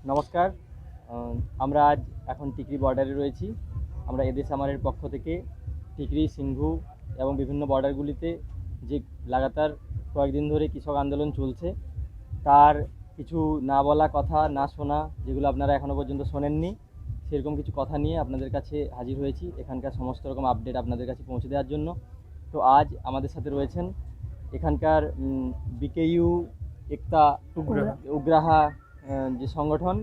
নমস্কার। আমরা আজ এখন টিকরি বর্ডারে রয়েছি। আমরা এদেশ আমারের পক্ষ থেকে টিকরি, সিংঘু এবং বিভিন্ন বর্ডারগুলিতে যে লাগাতার কয়েকদিন ধরে কৃষক আন্দোলন চলছে, তার কিছু না বলা কথা, না শোনা, যেগুলো আপনারা এখনও পর্যন্ত শোনেননি, সেরকম কিছু কথা নিয়ে আপনাদের কাছে হাজির হয়েছি এখানকার সমস্ত রকম আপডেট আপনাদের কাছে পৌঁছে দেওয়ার জন্য। তো আজ আমাদের সাথে রয়েছেন এখানকার বিকেইউ একতা উগ্রাহা যে সংগঠন,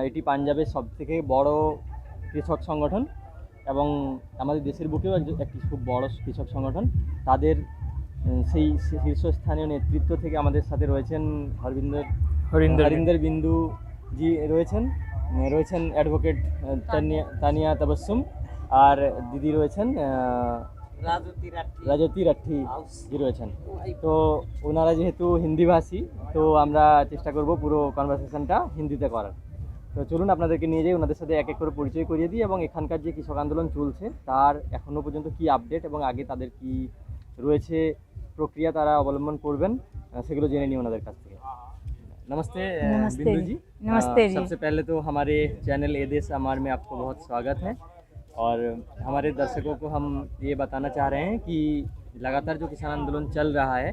এটি পাঞ্জাবের সবথেকে বড় কৃষক সংগঠন এবং আমাদের দেশের বুকেও একটি খুব বড় কৃষক সংগঠন। তাদের সেই শীর্ষস্থানীয় নেতৃত্ব থেকে আমাদের সাথে রয়েছেন হরিন্দর বিন্দু জি রয়েছেন অ্যাডভোকেট তানিয়া তাবাসসুম, আর দিদি রয়েছেন রাজতি রাঠি জি রয়েছেন। তো ওনারা যেহেতু হিন্দিভাষী, তো আমরা চেষ্টা করব পুরো কনভারসেশনটা হিন্দিতে করার। তো চলুন আপনাদেরকে নিয়ে যাই, ওনাদের সাথে এক এক করে পরিচয় করিয়ে দিই এবং এখানকার যে কৃষক আন্দোলন চলছে তার এখনও পর্যন্ত কি আপডেট এবং আগে তাদের কি রয়েছে প্রক্রিয়া তারা অবলম্বন করবেন, সেগুলো জেনে নিই ওনাদের কাছ থেকে। नमस्ते बिंदु जी। नमस्ते जी। सबसे पहले तो हमारे चैनल ए देश अमार में आपको बहुत स्वागत है और हमारे दर्शकों को हम ये बताना चाह रहे हैं कि लगातार जो किसान आंदोलन चल रहा है,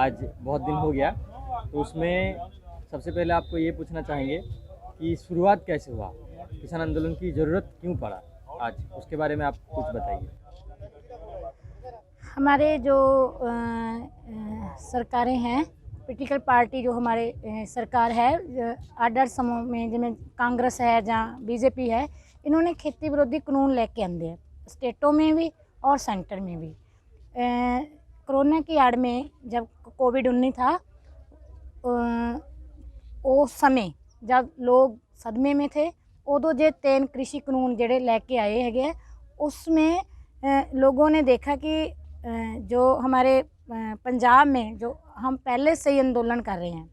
आज बहुत दिन हो गया, तो उसमें सबसे पहले आपको ये पूछना चाहेंगे कि शुरुआत कैसे हुआ, किसान आंदोलन की ज़रूरत क्यों पड़ा आज, उसके बारे में आप कुछ बताइए। हमारे जो सरकारें हैं, पोलिटिकल पार्टी जो हमारे सरकार है, आडर समूह में जिनमें कांग्रेस है, जहाँ बीजेपी है, इन्होंने खेती विरोधी कानून लेके आंदे हैं स्टेटों में भी और सेंटर में भी। कोरोना की आड़ में जब कोविड-19 था, उस समय जब लोग सदमे में थे, उदों जे 3 कृषि कानून जेड़े लेके आए हैं, उसमें लोगों ने देखा कि जो हमारे पंजाब में जो हम पहले से ही आंदोलन कर रहे हैं,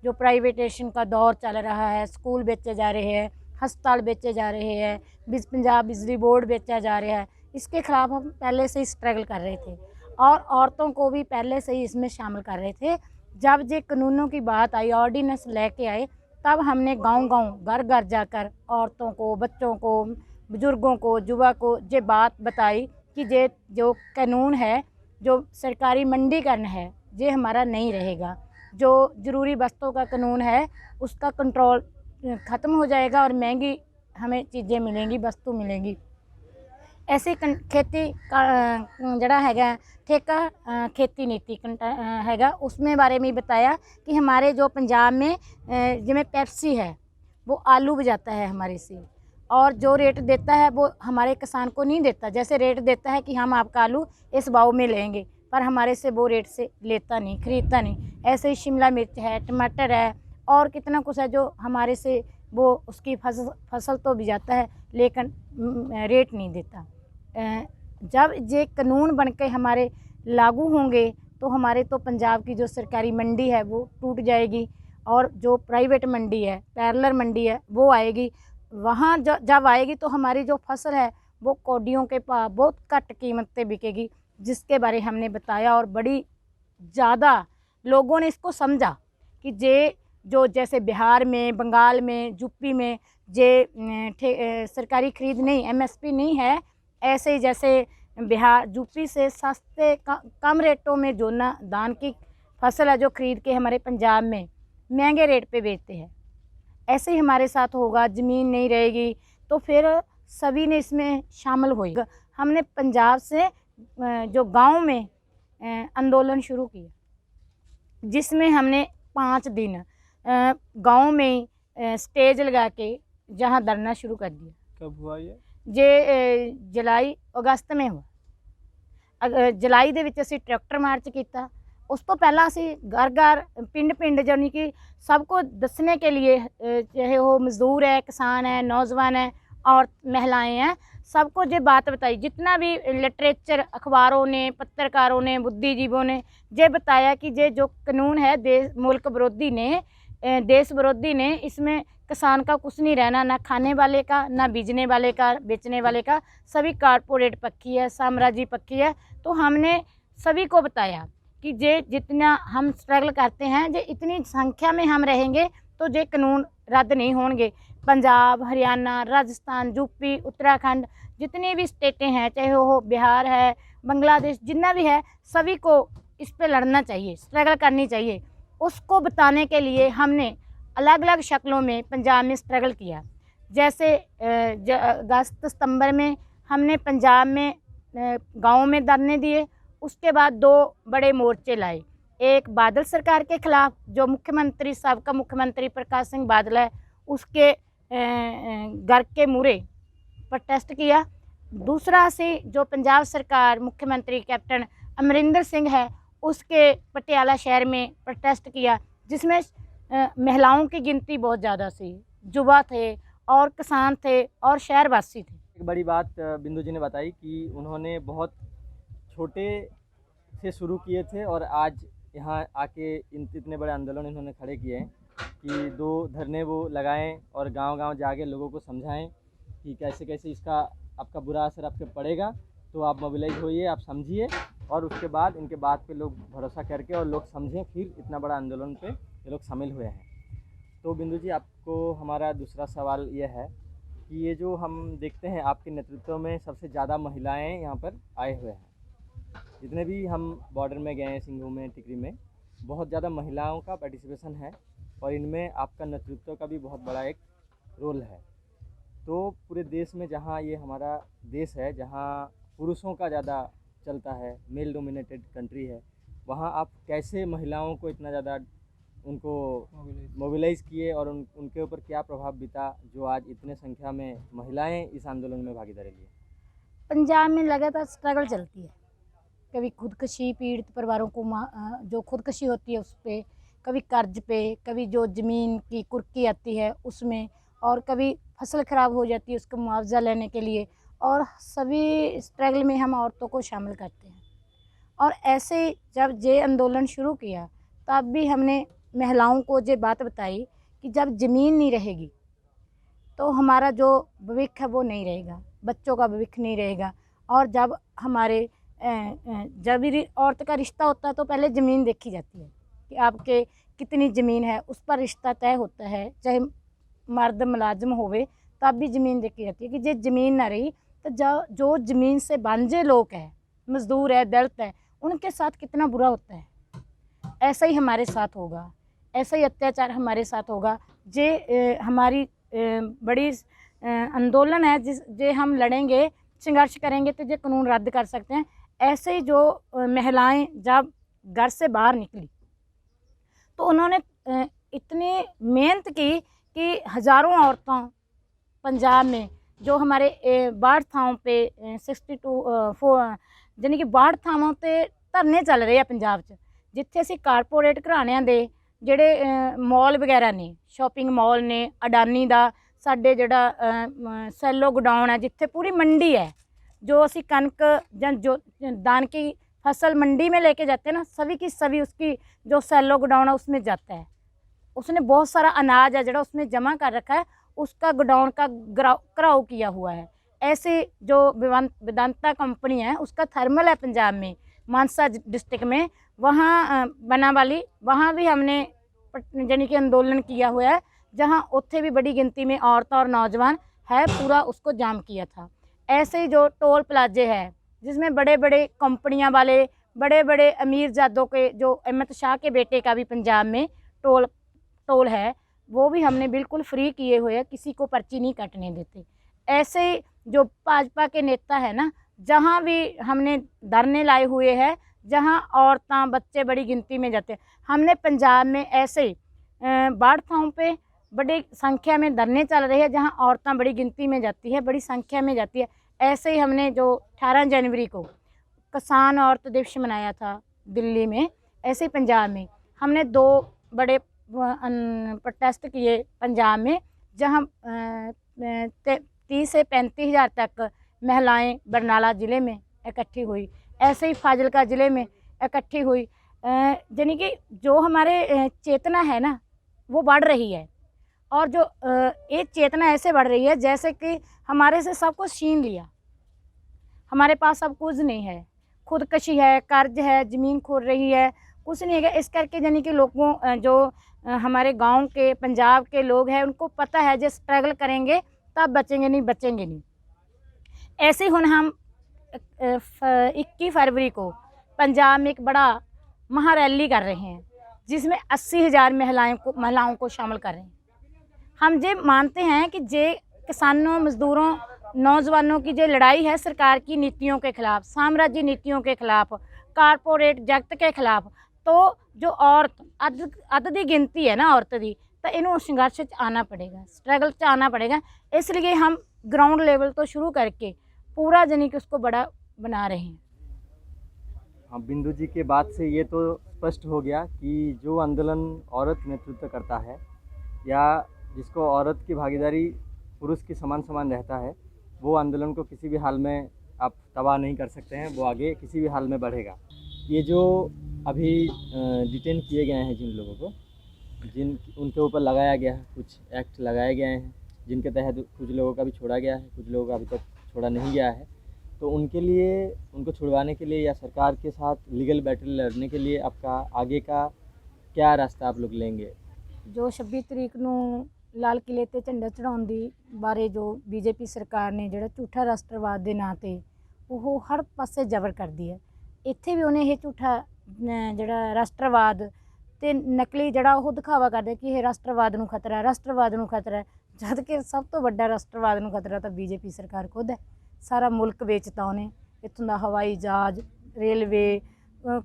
जो प्राइवेटेशन का दौर चल रहा है, स्कूल बेचे जा रहे हैं, हस्पताल बेचे जा रहे हैं, पंजाब बिजली बोर्ड बेचा जा रहा है, इसके ख़िलाफ़ हम पहले से ही स्ट्रगल कर रहे थे और औरतों को भी पहले से ही इसमें शामिल कर रहे थे। जब ये कानूनों की बात आई, ऑर्डिनेंस लेके आए, तब हमने गांव-गांव, घर-घर जाकर औरतों को, बच्चों को, बुज़ुर्गों को, युवा को ये बात बताई कि ये जो कानून है, जो सरकारी मंडीकरण है, ये हमारा नहीं रहेगा। जो ज़रूरी वस्तुओं का कानून है, उसका कंट्रोल ख़त्म हो जाएगा और महंगी हमें चीज़ें मिलेंगी, वस्तु मिलेंगी। ऐसे खेती का जड़ा हैगा ठेका खेती नीति हैगा, उसमें बारे में बताया कि हमारे जो पंजाब में जिमें पेप्सी है, वो आलू बजाता है हमारे से, और जो रेट देता है वो हमारे किसान को नहीं देता। जैसे रेट देता है कि हम आपका आलू इस भाव में लेंगे, पर हमारे से वो रेट से लेता नहीं, ख़रीदता नहीं। ऐसे ही शिमला मिर्च है, टमाटर है और कितना कुछ है जो हमारे से वो उसकी फसल तो बिजाता है लेकिन रेट नहीं देता। जब ये कानून बन के हमारे लागू होंगे तो हमारे तो पंजाब की जो सरकारी मंडी है वो टूट जाएगी और जो प्राइवेट मंडी है, पैरेलल मंडी है, वो आएगी। वहाँ जब आएगी तो हमारी जो फसल है वो कौडियों के भाव बहुत घट कीमत पे बिकेगी, जिसके बारे हमने बताया और बड़ी ज़्यादा लोगों ने इसको समझा कि ये जो जैसे बिहार में, बंगाल में, यूपी में ये सरकारी खरीद नहीं, MSP नहीं है, ऐसे ही जैसे बिहार यूपी से सस्ते कम रेटों में जो ना धान की फसल है जो ख़रीद के हमारे पंजाब में महंगे रेट पे बेचते हैं, ऐसे ही हमारे साथ होगा। ज़मीन नहीं रहेगी तो फिर सभी ने इसमें शामिल होगा। हमने पंजाब से जो गांव में आंदोलन शुरू किया, जिसमें हमने 5 दिन गांव में स्टेज लगा के जहां धरना शुरू कर दिया। कब हुआ ये? जुलाई अगस्त में हुआ। जुलाई ਦੇ ਵਿੱਚ ਅਸੀਂ ट्रैक्टर मार्च किया। उस तो पहला ਅਸੀਂ घर-घर, पिंड-पिंड यानी कि सबको दसने के लिए, चाहे वो मजदूर है, किसान है, नौजवान है और महिलाएं हैं, सबको ये बात बताई। जितना भी लिटरेचर अखबारों ने, पत्रकारों ने, बुद्धिजीवियों ने ये बताया कि ये जो कानून है मुल्क विरोधी ने, देश विरोधी ने, इसमें किसान का कुछ नहीं रहना, ना खाने वाले का, ना बीजने वाले का, बेचने वाले का, सभी कारपोरेट पक्की है, साम्राज्य पक्की है। तो हमने सभी को बताया कि ये जितना हम स्ट्रगल करते हैं, ये इतनी संख्या में हम रहेंगे तो ये कानून रद्द नहीं होंगे। पंजाब, हरियाणा, राजस्थान, यूपी, उत्तराखंड, जितनी भी स्टेटें हैं, चाहे वो बिहार है, बांग्लादेश, जितना भी है, सभी को इस पे लड़ना चाहिए, स्ट्रगल करनी चाहिए। उसको बताने के लिए हमने अलग अलग शक्लों में पंजाब में स्ट्रगल किया। जैसे अगस्त सितंबर में हमने पंजाब में गाँव में धरने दिए। उसके बाद 2 बड़े मोर्चे लाए। एक बादल सरकार के ख़िलाफ़, जो मुख्यमंत्री, साबका मुख्यमंत्री प्रकाश सिंह बादल है, उसके घर के मुरे प्रोटेस्ट किया। दूसरा से जो पंजाब सरकार, मुख्यमंत्री कैप्टन अमरिंदर सिंह है, उसके पटियाला शहर में प्रोटेस्ट किया, जिसमें महिलाओं की गिनती बहुत ज़्यादा थी, युवा थे और किसान थे और शहरवासी थे। एक बड़ी बात बिंदु जी ने बताई कि उन्होंने बहुत छोटे से शुरू किए थे और आज यहाँ आके इतने बड़े आंदोलन इन्होंने खड़े किए हैं कि 2 धरने वो लगाएं और गांव-गांव जाके लोगों को समझाएं कि कैसे कैसे इसका आपका बुरा असर आप पे पड़ेगा। तो आप मोबिलाइज होइए, आप समझिए, और उसके बाद इनके बात पे लोग भरोसा करके और लोग समझें, फिर इतना बड़ा आंदोलन पे ये लोग शामिल हुए हैं। तो बिंदु जी, आपको हमारा दूसरा सवाल ये है कि ये जो हम देखते हैं आपके नेतृत्व में सबसे ज़्यादा महिलाएं यहाँ पर आए हुए हैं। जितने भी हम बॉर्डर में गए हैं, सिंघू में, टिकरी में, बहुत ज़्यादा महिलाओं का पार्टिसिपेशन है और इनमें आपका नेतृत्व का भी बहुत बड़ा एक रोल है। तो पूरे देश में, जहाँ ये हमारा देश है, जहाँ पुरुषों का ज़्यादा चलता है, मेल डोमिनेटेड कंट्री है, वहाँ आप कैसे महिलाओं को इतना ज़्यादा उनको मोबिलाइज़ किए और उनके ऊपर क्या प्रभाव बीता जो आज इतने संख्या में महिलाएं इस आंदोलन में भागीदारी लिए? पंजाब में लगातार स्ट्रगल चलती है। कभी खुदकशी, पीड़ित परिवारों को जो खुदकशी होती है उस पे, कभी कर्ज पे, कभी जो ज़मीन की कुर्की आती है उसमें, और कभी फसल ख़राब हो जाती है उसका मुआवजा लेने के लिए, और सभी स्ट्रगल में हम औरतों को शामिल करते हैं। और ऐसे जब ये आंदोलन शुरू किया तब भी हमने महिलाओं को ये बात बताई कि जब ज़मीन नहीं रहेगी तो हमारा जो भविष्य है वो नहीं रहेगा, बच्चों का भविष्य नहीं रहेगा। और जब हमारे जब भी औरत का रिश्ता होता है तो पहले ज़मीन देखी जाती है कि आपके कितनी ज़मीन है, उस पर रिश्ता तय होता है। चाहे मर्द मुलाजिम होवे तब भी ज़मीन देखी जाती है कि जे ज़मीन ना रही तो जो ज़मीन से वांझे लोग हैं, मज़दूर है, दलित है, उनके साथ कितना बुरा होता है। ऐसा ही हमारे साथ होगा, ऐसा ही अत्याचार हमारे साथ होगा। जे हमारी बड़ी आंदोलन है जे हम लड़ेंगे, संघर्ष करेंगे तो ये कानून रद्द कर सकते हैं। ऐसे ही जो महिलाएं जब घर से बाहर निकली तो उन्होंने इतनी मेहनत की कि हज़ारों औरतों पंजाब में जो हमारे बाढ़ थावों पे 62 यानी कि बाढ़ थावों ते धरने चल रहे हैं पंजाब च, जिथे असीं कारपोरेट घराणिਆਂ ਦੇ ਜਿਹੜੇ मॉल वगैरह ने, शॉपिंग मॉल ने, अडानी ਦਾ ਸਾਡੇ ਜਿਹੜਾ सैलो गोडाउन है, जिथे पूरी मंडी है, जो असी कनक जो धान की फसल मंडी में लेके जाते हैं ना, सभी की सभी उसकी जो सैलो गोडाउन है उसमें जाता है। उसने बहुत सारा अनाज है जो उसमें जमा कर रखा है, उसका गोडाउन का घराव किया हुआ है। ऐसे जो वेदांता कंपनी है उसका थर्मल है पंजाब में, मानसा डिस्ट्रिक्ट में, वहाँ बनावाली, वहाँ भी हमने यानी कि आंदोलन किया हुआ है, जहाँ उत्थे भी बड़ी गिनती में औरतें और नौजवान है, पूरा उसको जाम किया था। ऐसे ही जो टोल प्लाजे है जिसमें बड़े बड़े कंपनियां वाले, बड़े बड़े अमीर जादों के, जो अहमद शाह के बेटे का भी पंजाब में टोल है, वो भी हमने बिल्कुल फ्री किए हुए हैं, किसी को पर्ची नहीं कटने देते। ऐसे ही जो भाजपा के नेता है ना, जहाँ भी हमने धरने लाए हुए हैं, जहाँ औरतें बच्चे बड़ी गिनती में जाते हैं, हमने पंजाब में ऐसे बाढ़ थावों पे बड़ी संख्या में धरने चल रहे हैं, जहाँ औरतें बड़ी गिनती में जाती है, बड़ी संख्या में जाती है। ऐसे ही हमने जो 18 जनवरी को किसान औरत दिवस मनाया था दिल्ली में, ऐसे ही पंजाब में हमने 2 बड़े प्रोटेस्ट किए पंजाब में, जहाँ 30 से 35 हज़ार तक महिलाएं बरनाला ज़िले में इकट्ठी हुई। ऐसे ही फाजिलका ज़िले में इकट्ठी हुई। यानी कि जो हमारे चेतना है ना वो बढ़ रही है, और जो एक चेतना ऐसे बढ़ रही है जैसे कि हमारे से सब कुछ छीन लिया, हमारे पास सब कुछ नहीं है, खुदकशी है, कर्ज है, ज़मीन खोल रही है, कुछ नहीं है। इस करके यानी कि लोगों जो हमारे गांव के पंजाब के लोग हैं उनको पता है जो स्ट्रगल करेंगे तब बचेंगे नहीं। ऐसे हुन हम 21 फरवरी को पंजाब में एक बड़ा महारैली कर रहे हैं जिसमें 80,000 महिलाओं को शामिल कर रहे हैं। हम ये मानते हैं कि जे किसानों, मजदूरों, नौजवानों की जो लड़ाई है सरकार की नीतियों के खिलाफ, साम्राज्य नीतियों के खिलाफ, कारपोरेट जगत के खिलाफ, तो जो औरत अद दी गिनती है ना औरत दी, तो इन्हों संघर्ष आना पड़ेगा, स्ट्रगल आना पड़ेगा। इसलिए हम ग्राउंड लेवल तो शुरू करके पूरा जनी कि उसको बड़ा बना रहे हैं। हाँ, बिंदु जी के बात से ये तो स्पष्ट हो गया कि जो आंदोलन औरत नेतृत्व करता है या जिसको औरत की भागीदारी पुरुष की समान रहता है, वो आंदोलन को किसी भी हाल में आप तबाह नहीं कर सकते हैं, वो आगे किसी भी हाल में बढ़ेगा। ये जो अभी डिटेन किए गए हैं जिन लोगों को, उनके ऊपर लगाया गया है, कुछ एक्ट लगाए गए हैं जिनके तहत कुछ लोगों का भी छोड़ा गया है, कुछ लोगों का अभी तक छोड़ा नहीं गया है, तो उनके लिए, उनको छुड़वाने के लिए या सरकार के साथ लीगल बैटल लड़ने के लिए आपका आगे का क्या रास्ता आप लोग लेंगे? जो 26 तरीक ਨੂੰ ਲਾਲ ਕਿਲੇ ਤੇ ਝੰਡਾ ਚੜਾਉਣ ਦੀ ਬਾਰੇ ਜੋ ਬੀਜੇਪੀ ਸਰਕਾਰ ਨੇ ਜਿਹੜਾ ਝੂਠਾ ਰਾਸ਼ਟਰਵਾਦ ਦੇ ਨਾਂ ਤੇ ਉਹ ਹਰ ਪਾਸੇ ਜ਼ਬਰ ਕਰਦੀ ਹੈ, ਇੱਥੇ ਵੀ ਉਹਨੇ ਇਹ ਝੂਠਾ ਜਿਹੜਾ ਰਾਸ਼ਟਰਵਾਦ ਤੇ ਨਕਲੀ ਜਿਹੜਾ ਉਹ ਦਿਖਾਵਾ ਕਰਦੇ ਕਿ ਇਹ ਰਾਸ਼ਟਰਵਾਦ ਨੂੰ ਖਤਰਾ ਹੈ, ਜਦ ਕਿ ਸਭ ਤੋਂ ਵੱਡਾ ਰਾਸ਼ਟਰਵਾਦ ਨੂੰ ਖਤਰਾ ਤਾਂ ਬੀਜੇਪੀ ਸਰਕਾਰ ਖੁਦ ਹੈ। ਸਾਰਾ ਮੁਲਕ ਵੇਚਤਾ ਉਹਨੇ, ਇੱਥੋਂ ਦਾ ਹਵਾਈ ਜਹਾਜ਼, ਰੇਲਵੇ,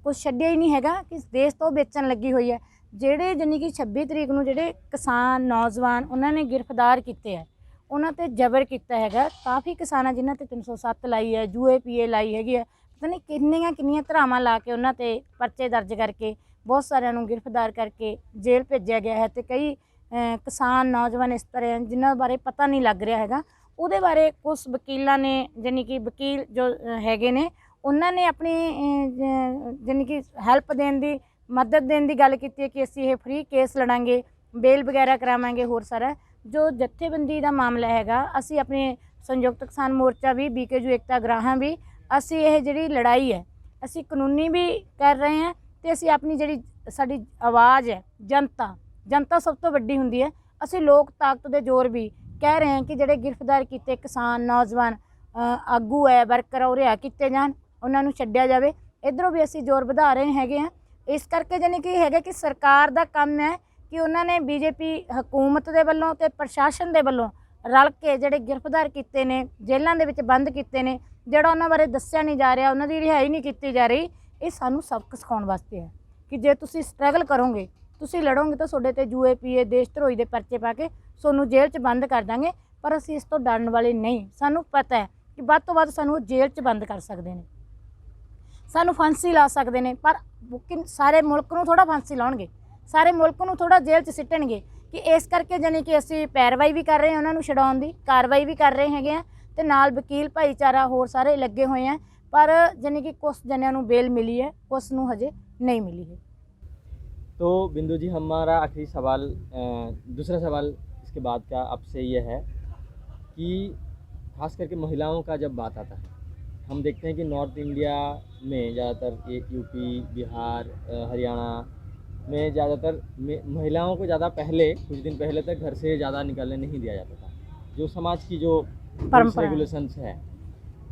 ਕੁਛ ਛੱਡਿਆ ਹੀ ਨਹੀਂ ਹੈਗਾ ਕਿ ਦੇਸ਼ ਤੋਂ ਵੇਚਣ ਲੱਗੀ ਹੋਈ ਹੈ। ਜਿਹੜੇ ਜਾਨੀ ਕਿ 26 ਤਰੀਕ ਨੂੰ ਜਿਹੜੇ ਕਿਸਾਨ ਨੌਜਵਾਨ ਉਹਨਾਂ ਨੇ ਗ੍ਰਿਫਤਾਰ ਕੀਤੇ ਹੈ, ਉਹਨਾਂ 'ਤੇ ਜ਼ਬਰ ਕੀਤਾ ਹੈਗਾ। ਕਾਫੀ ਕਿਸਾਨਾਂ ਜਿਨ੍ਹਾਂ 'ਤੇ 307 ਲਾਈ ਹੈ, UAPA ਲਾਈ ਹੈਗੀ ਹੈ, ਪਤਾ ਨਹੀਂ ਕਿੰਨੀਆਂ ਧਰਾਵਾਂ ਲਾ ਕੇ ਉਹਨਾਂ 'ਤੇ ਪਰਚੇ ਦਰਜ ਕਰਕੇ ਬਹੁਤ ਸਾਰਿਆਂ ਨੂੰ ਗ੍ਰਿਫਤਾਰ ਕਰਕੇ ਜੇਲ੍ਹ ਭੇਜਿਆ ਗਿਆ ਹੈ। ਅਤੇ ਕਈ ਕਿਸਾਨ ਨੌਜਵਾਨ ਇਸ ਤਰ੍ਹਾਂ ਜਿਨ੍ਹਾਂ ਬਾਰੇ ਪਤਾ ਨਹੀਂ ਲੱਗ ਰਿਹਾ ਹੈਗਾ, ਉਹਦੇ ਬਾਰੇ ਕੁਛ ਵਕੀਲਾਂ ਨੇ ਜਾਨੀ ਕਿ ਵਕੀਲ ਜੋ ਹੈਗੇ ਨੇ ਉਹਨਾਂ ਨੇ ਆਪਣੀ ਜਾਨੀ ਕਿ ਹੈਲਪ ਦੇਣ ਦੀ, ਮਦਦ ਦੇਣ ਦੀ ਗੱਲ ਕੀਤੀ ਹੈ ਕਿ ਅਸੀਂ ਇਹ ਫ੍ਰੀ ਕੇਸ ਲੜਾਂਗੇ, ਬੇਲ ਵਗੈਰਾ ਕਰਾਵਾਂਗੇ। ਹੋਰ ਸਾਰਾ ਜੋ ਜਥੇਬੰਦੀ ਦਾ ਮਾਮਲਾ ਹੈਗਾ, ਅਸੀਂ ਆਪਣੇ ਸੰਯੁਕਤ ਕਿਸਾਨ ਮੋਰਚਾ ਵੀ, BKU ਏਕਤਾ ਗਰਾਹਾਂ ਵੀ, ਅਸੀਂ ਇਹ ਜਿਹੜੀ ਲੜਾਈ ਹੈ ਅਸੀਂ ਕਾਨੂੰਨੀ ਵੀ ਕਰ ਰਹੇ ਹਾਂ ਅਤੇ ਅਸੀਂ ਆਪਣੀ ਜਿਹੜੀ ਸਾਡੀ ਆਵਾਜ਼ ਹੈ, ਜਨਤਾ ਸਭ ਤੋਂ ਵੱਡੀ ਹੁੰਦੀ ਹੈ। ਅਸੀਂ ਲੋਕ ਤਾਕਤ ਦੇ ਜ਼ੋਰ ਵੀ ਕਹਿ ਰਹੇ ਹਾਂ ਕਿ ਜਿਹੜੇ ਗ੍ਰਿਫਤਾਰ ਕੀਤੇ ਕਿਸਾਨ ਨੌਜਵਾਨ ਆਗੂ ਹੈ, ਵਰਕਰ, ਉਹ ਰਿਹਾ ਕੀਤੇ ਜਾਣ, ਉਹਨਾਂ ਨੂੰ ਛੱਡਿਆ ਜਾਵੇ। ਇੱਧਰੋਂ ਵੀ ਅਸੀਂ ਜ਼ੋਰ ਵਧਾ ਰਹੇ ਹੈਗੇ ਹਾਂ। ਇਸ ਕਰਕੇ ਜਾਨੀ ਕਿ ਹੈਗਾ ਕਿ ਸਰਕਾਰ ਦਾ ਕੰਮ ਹੈ ਕਿ ਉਹਨਾਂ ਨੇ BJP ਹਕੂਮਤ ਦੇ ਵੱਲੋਂ ਅਤੇ ਪ੍ਰਸ਼ਾਸਨ ਦੇ ਵੱਲੋਂ ਰਲ ਕੇ ਜਿਹੜੇ ਗ੍ਰਿਫਤਾਰ ਕੀਤੇ ਨੇ, ਜੇਲ੍ਹਾਂ ਦੇ ਵਿੱਚ ਬੰਦ ਕੀਤੇ ਨੇ, ਜਿਹੜਾ ਉਹਨਾਂ ਬਾਰੇ ਦੱਸਿਆ ਨਹੀਂ ਜਾ ਰਿਹਾ, ਉਹਨਾਂ ਦੀ ਰਿਹਾਈ ਨਹੀਂ ਕੀਤੀ ਜਾ ਰਹੀ, ਇਹ ਸਾਨੂੰ ਸਬਕ ਸਿਖਾਉਣ ਵਾਸਤੇ ਹੈ ਕਿ ਜੇ ਤੁਸੀਂ ਸਟਰਗਲ ਕਰੋਗੇ, ਤੁਸੀਂ ਲੜੋਗੇ ਤਾਂ ਤੁਹਾਡੇ 'ਤੇ UAPA ਦੇਸ਼ ਧਰੋਹੀ ਦੇ ਪਰਚੇ ਪਾ ਕੇ ਤੁਹਾਨੂੰ ਜੇਲ੍ਹ 'ਚ ਬੰਦ ਕਰ ਦਾਂਗੇ। ਪਰ ਅਸੀਂ ਇਸ ਤੋਂ ਡਰਨ ਵਾਲੇ ਨਹੀਂ। ਸਾਨੂੰ ਪਤਾ ਹੈ ਕਿ ਵੱਧ ਤੋਂ ਵੱਧ ਸਾਨੂੰ ਜੇਲ੍ਹ 'ਚ ਬੰਦ ਕਰ ਸਕਦੇ ਨੇ, ਸਾਨੂੰ ਫਾਂਸੀ ਲਾ ਸਕਦੇ ਨੇ, ਪਰ ਸਾਰੇ ਮੁਲਕ ਨੂੰ ਥੋੜ੍ਹਾ ਫਾਂਸੀ ਲਾਉਣਗੇ, ਸਾਰੇ ਮੁਲਕ ਨੂੰ ਥੋੜ੍ਹਾ ਜੇਲ੍ਹ 'ਚ ਸਿੱਟਣਗੇ। ਕਿ ਇਸ ਕਰਕੇ ਜਾਨੀ ਕਿ ਅਸੀਂ ਪੈਰਵਾਈ ਵੀ ਕਰ ਰਹੇ ਹਾਂ, ਉਹਨਾਂ ਨੂੰ ਛਡਾਉਣ ਦੀ ਕਾਰਵਾਈ ਵੀ ਕਰ ਰਹੇ ਹੈਗੇ ਆ, ਅਤੇ ਨਾਲ ਵਕੀਲ ਭਾਈਚਾਰਾ ਹੋਰ ਸਾਰੇ ਲੱਗੇ ਹੋਏ ਆ। पर जानी कि कुछ जनिया नूं बेल मिली है, कुछ नूं हजे नहीं मिली है। तो बिंदु जी, हमारा आखिरी सवाल, दूसरा सवाल इसके बाद का आपसे ये है कि खास करके महिलाओं का जब बात आता है, हम देखते हैं कि नॉर्थ इंडिया में ज़्यादातर ये यूपी, बिहार, हरियाणा में ज़्यादातर महिलाओं को ज़्यादा पहले, कुछ दिन पहले तक घर से ज़्यादा निकलने नहीं दिया जाता था। जो समाज की जो रेगुलेशंस है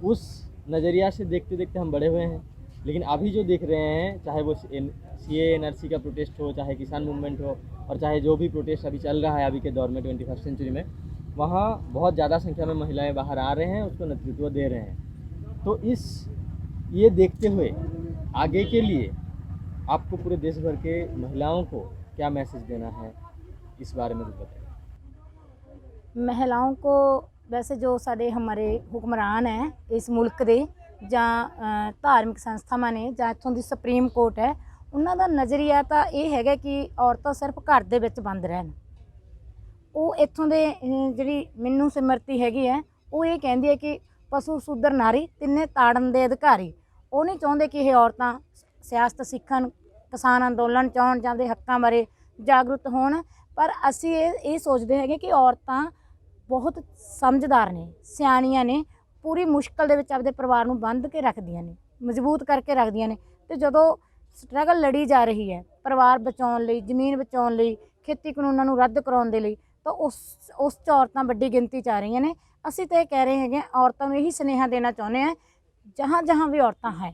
उस नज़रिया से देखते देखते हम बड़े हुए हैं। लेकिन अभी जो देख रहे हैं, चाहे वो CAA NRC का प्रोटेस्ट हो, चाहे किसान मूवमेंट हो, और चाहे जो भी प्रोटेस्ट अभी चल रहा है अभी के दौर में 21वीं सेंचुरी में, वहाँ बहुत ज़्यादा संख्या में महिलाएं बाहर आ रहे हैं, उसको नेतृत्व दे रहे हैं। तो ये देखते हुए आगे के लिए आपको पूरे देश भर के महिलाओं को क्या मैसेज देना है, इस बारे में कुछ बताइए। महिलाओं को वैसे जो साडे हमारे हुक्मरान हैं इस मुल्क के, जां धार्मिक संस्थावां ने, जां इत्थों दी सुप्रीम कोर्ट है, उन्हां दा नज़रिया तो ये है कि औरतां सिर्फ घर दे विच बंद रहन। वो इत्थों दे जिहड़ी मैनू सिमरती हैगी है, वो ये कहंदी है कि पशु सूदर नारी तिन्ने ताड़न दे अधिकारी। वो नहीं चाहुंदे कि ये औरतां सियासत सीखण, किसान अंदोलन चाहण, जां दे हक्कां बारे जागरूक होण। पर असीं ये सोचते हैं कि औरतां बहुत समझदार ने, सियाणियां ने, पूरी मुश्किल दे विच आपदे परिवार नूं बंध के रखदियां ने, मजबूत करके रखदियां ने। ते जदों स्ट्रगल लड़ी जा रही है परिवार बचाउण लई, जमीन बचाउण लई, ਖੇਤੀ ਕਾਨੂੰਨਾਂ ਨੂੰ ਰੱਦ ਕਰਾਉਣ ਦੇ ਲਈ, ਤਾਂ ਉਸ 'ਚ ਔਰਤਾਂ ਵੱਡੀ ਗਿਣਤੀ 'ਚ ਆ ਰਹੀਆਂ ਨੇ। ਅਸੀਂ ਤਾਂ ਇਹ ਕਹਿ ਰਹੇ ਹੈਗੇ ਔਰਤਾਂ ਨੂੰ ਇਹੀ ਸੁਨੇਹਾ ਦੇਣਾ ਚਾਹੁੰਦੇ ਹਾਂ, ਜਹਾਂ ਜਹਾਂ ਵੀ ਔਰਤਾਂ ਹੈ,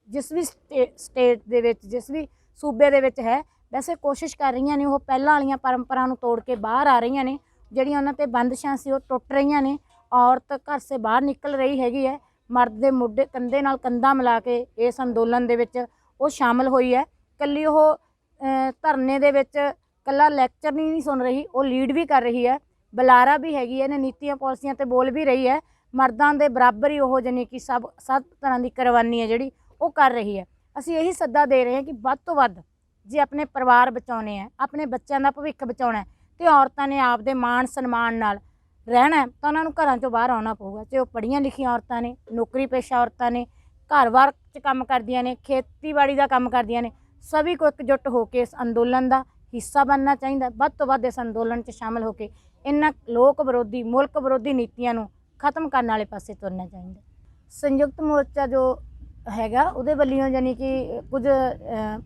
ਜਿਸ ਵੀ ਸਟੇਟ ਦੇ ਵਿੱਚ, ਜਿਸ ਵੀ ਸੂਬੇ ਦੇ ਵਿੱਚ ਹੈ, ਵੈਸੇ ਕੋਸ਼ਿਸ਼ ਕਰ ਰਹੀਆਂ ਨੇ ਉਹ ਪਹਿਲਾਂ ਵਾਲੀਆਂ ਪਰੰਪਰਾ ਨੂੰ ਤੋੜ ਕੇ ਬਾਹਰ ਆ ਰਹੀਆਂ ਨੇ। ਜਿਹੜੀਆਂ ਉਹਨਾਂ 'ਤੇ ਬੰਦਸ਼ਾਂ ਸੀ ਉਹ ਟੁੱਟ ਰਹੀਆਂ ਨੇ। ਔਰਤ ਘਰ ਸੇ ਬਾਹਰ ਨਿਕਲ ਰਹੀ ਹੈਗੀ ਹੈ, ਮਰਦ ਦੇ ਮੋਢੇ ਕੰਧੇ ਨਾਲ ਕੰਧਾ ਮਿਲਾ ਕੇ ਇਸ ਅੰਦੋਲਨ ਦੇ ਵਿੱਚ ਉਹ ਸ਼ਾਮਲ ਹੋਈ ਹੈ। ਇਕੱਲੀ ਉਹ ਧਰਨੇ ਦੇ ਵਿੱਚ ਇਕੱਲਾ ਲੈਕਚਰ ਨਹੀਂ ਸੁਣ ਰਹੀ, ਉਹ ਲੀਡ ਵੀ ਕਰ ਰਹੀ ਹੈ, ਬੁਲਾਰਾ ਵੀ ਹੈਗੀ ਹੈ, ਇਹਨੇ ਨੀਤੀਆਂ ਪਾਲਿਸੀਆਂ 'ਤੇ ਬੋਲ ਵੀ ਰਹੀ ਹੈ। ਮਰਦਾਂ ਦੇ ਬਰਾਬਰ ਹੀ ਉਹ ਜਾਣੀ ਕਿ ਸਭ ਤਰ੍ਹਾਂ ਦੀ ਕੁਰਬਾਨੀ ਹੈ ਜਿਹੜੀ ਉਹ ਕਰ ਰਹੀ ਹੈ। ਅਸੀਂ ਇਹੀ ਸੱਦਾ ਦੇ ਰਹੇ ਹਾਂ ਕਿ ਵੱਧ ਤੋਂ ਵੱਧ ਜੇ ਆਪਣੇ ਪਰਿਵਾਰ ਬਚਾਉਣੇ ਹੈ, ਆਪਣੇ ਬੱਚਿਆਂ ਦਾ ਭਵਿੱਖ ਬਚਾਉਣਾ ਹੈ, ਤੇ ਔਰਤਾਂ ਨੇ ਆਪਦੇ ਮਾਣ ਸਨਮਾਨ ਨਾਲ ਰਹਿਣਾ ਤਾਂ ਉਹਨਾਂ ਨੂੰ ਘਰਾਂ 'ਚੋਂ ਬਾਹਰ ਆਉਣਾ ਪਊਗਾ। ਚਾਹੇ ਉਹ ਪੜ੍ਹੀਆਂ ਲਿਖੀਆਂ ਔਰਤਾਂ ਨੇ, ਨੌਕਰੀ ਪੇਸ਼ਾ ਔਰਤਾਂ ਨੇ, ਘਰ-ਬਾਰ 'ਚ ਕੰਮ ਕਰਦੀਆਂ ਨੇ, ਖੇਤੀਬਾੜੀ ਦਾ ਕੰਮ ਕਰਦੀਆਂ ਨੇ, ਸਭੀ ਕੋ ਇਕਜੁੱਟ ਹੋ ਕੇ ਇਸ ਅੰਦੋਲਨ ਦਾ ਹਿੱਸਾ ਬਣਨਾ ਚਾਹੀਦਾ। ਵੱਧ ਤੋਂ ਵੱਧ ਇਸ ਅੰਦੋਲਨ 'ਚ ਸ਼ਾਮਲ ਹੋ ਕੇ ਇਹਨਾਂ ਲੋਕ ਵਿਰੋਧੀ, ਮੁਲਕ ਵਿਰੋਧੀ ਨੀਤੀਆਂ ਨੂੰ ਖਤਮ ਕਰਨ ਵਾਲੇ ਪਾਸੇ ਤੁਰਨਾ ਚਾਹੀਦਾ। ਸੰਯੁਕਤ ਮੋਰਚਾ ਜੋ ਹੈਗਾ ਉਹਦੇ ਵੱਲੋਂ ਯਾਨੀ ਕਿ ਕੁਝ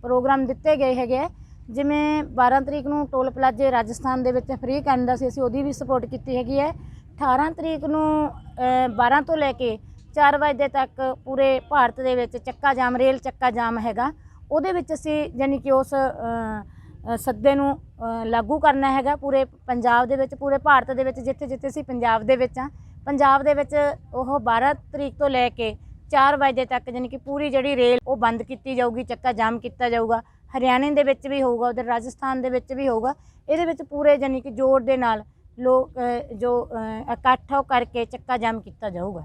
ਪ੍ਰੋਗਰਾਮ ਦਿੱਤੇ ਗਏ ਹੈਗੇ ਆ, ਜਿਵੇਂ 12 ਤਰੀਕ ਨੂੰ ਟੋਲ ਪਲਾਜ਼ੇ ਰਾਜਸਥਾਨ ਦੇ ਵਿੱਚ ਫ੍ਰੀ ਕਰਨ ਦਾ ਸੀ, ਅਸੀਂ ਉਹਦੀ ਵੀ ਸਪੋਰਟ ਕੀਤੀ ਹੈਗੀ ਹੈ। 18 ਤਰੀਕ ਨੂੰ 12 ਤੋਂ ਲੈ ਕੇ 4 ਵਜੇ ਤੱਕ ਪੂਰੇ ਭਾਰਤ ਦੇ ਵਿੱਚ ਚੱਕਾ ਜਾਮ, ਰੇਲ ਚੱਕਾ ਜਾਮ ਹੈਗਾ, ਉਹਦੇ ਵਿੱਚ ਅਸੀਂ ਯਾਨੀ ਕਿ ਉਸ ਸੱਦੇ ਨੂੰ ਲਾਗੂ ਕਰਨਾ ਹੈਗਾ ਪੂਰੇ ਪੰਜਾਬ ਦੇ ਵਿੱਚ, ਪੂਰੇ ਭਾਰਤ ਦੇ ਵਿੱਚ, ਜਿੱਥੇ ਜਿੱਥੇ ਅਸੀਂ ਪੰਜਾਬ ਦੇ ਵਿੱਚ ਹਾਂ। ਪੰਜਾਬ ਦੇ ਵਿੱਚ ਉਹ 12 ਤਰੀਕ ਤੋਂ ਲੈ ਕੇ 4 ਵਜੇ ਤੱਕ ਯਾਨੀ ਕਿ ਪੂਰੀ ਜਿਹੜੀ ਰੇਲ ਉਹ ਬੰਦ ਕੀਤੀ ਜਾਊਗੀ, ਚੱਕਾ ਜਾਮ ਕੀਤਾ ਜਾਊਗਾ। ਹਰਿਆਣੇ ਦੇ ਵਿੱਚ ਵੀ ਹੋਊਗਾ, ਉਧਰ ਰਾਜਸਥਾਨ ਦੇ ਵਿੱਚ ਵੀ ਹੋਊਗਾ। ਇਹਦੇ ਵਿੱਚ ਪੂਰੇ ਯਾਨੀ ਕਿ ਜ਼ੋਰ ਦੇ ਨਾਲ ਲੋਕ जो इकट्ठा करके चक्का जाम किया जाऊगा।